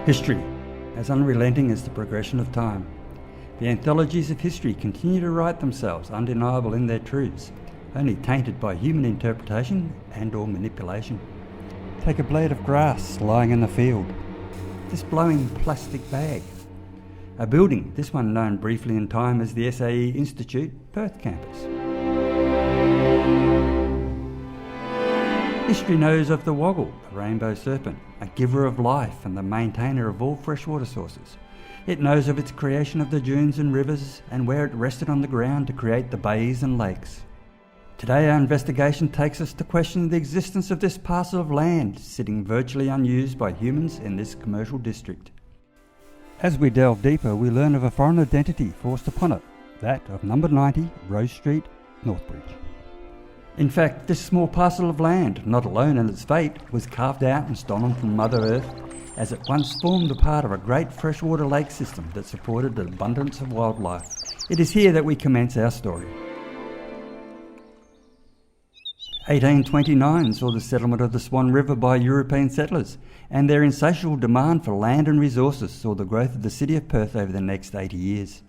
History, as unrelenting as the progression of time. The anthologies of history continue to write themselves undeniable in their truths, only tainted by human interpretation and or manipulation. Take a blade of grass lying in the field. This blowing plastic bag. A building, this one known briefly in time as the SAE Institute, Perth campus. History knows of the woggle, the rainbow serpent, a giver of life and the maintainer of all freshwater sources. It knows of its creation of the dunes and rivers and where it rested on the ground to create the bays and lakes. Today our investigation takes us to question the existence of this parcel of land sitting virtually unused by humans in this commercial district. As we delve deeper, we learn of a foreign identity forced upon it, that of number 90 Rose Street, Northbridge. In fact, this small parcel of land, not alone in its fate, was carved out and stolen from Mother Earth, as it once formed a part of a great freshwater lake system that supported an abundance of wildlife. It is here that we commence our story. 1829 saw the settlement of the Swan River by European settlers, and their insatiable demand for land and resources saw the growth of the city of Perth over the next 80 years.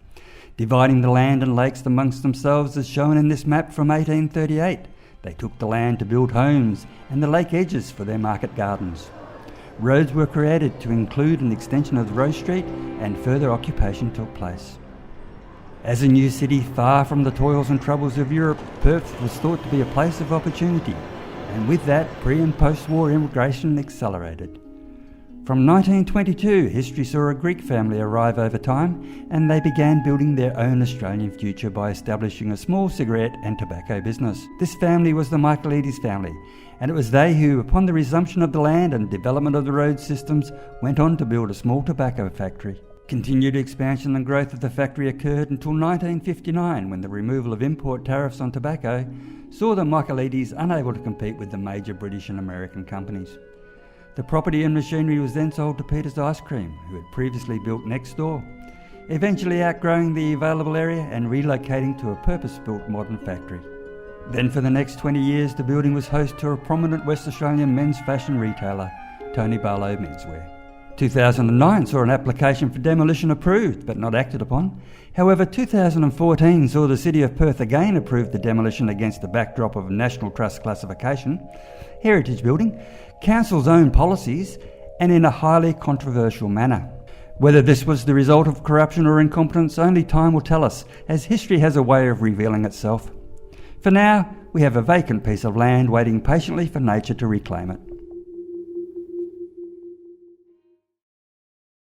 Dividing the land and lakes amongst themselves as shown in this map from 1838, they took the land to build homes and the lake edges for their market gardens. Roads were created to include an extension of the Rose Street, and further occupation took place. As a new city far from the toils and troubles of Europe, Perth was thought to be a place of opportunity, and with that pre- and post-war immigration accelerated. From 1922, history saw a Greek family arrive over time, and they began building their own Australian future by establishing a small cigarette and tobacco business. This family was the Michaelides family, and it was they who, upon the resumption of the land and development of the road systems, went on to build a small tobacco factory. Continued expansion and growth of the factory occurred until 1959, when the removal of import tariffs on tobacco saw the Michaelides unable to compete with the major British and American companies. The property and machinery was then sold to Peter's Ice Cream, who had previously built next door, eventually outgrowing the available area and relocating to a purpose-built modern factory. Then for the next 20 years, the building was host to a prominent West Australian men's fashion retailer, Tony Barlow Menswear. 2009 saw an application for demolition approved but not acted upon. However, 2014 saw the City of Perth again approve the demolition against the backdrop of National Trust classification, heritage building, Council's own policies, and in a highly controversial manner. Whether this was the result of corruption or incompetence, only time will tell us, as history has a way of revealing itself. For now, we have a vacant piece of land waiting patiently for nature to reclaim it.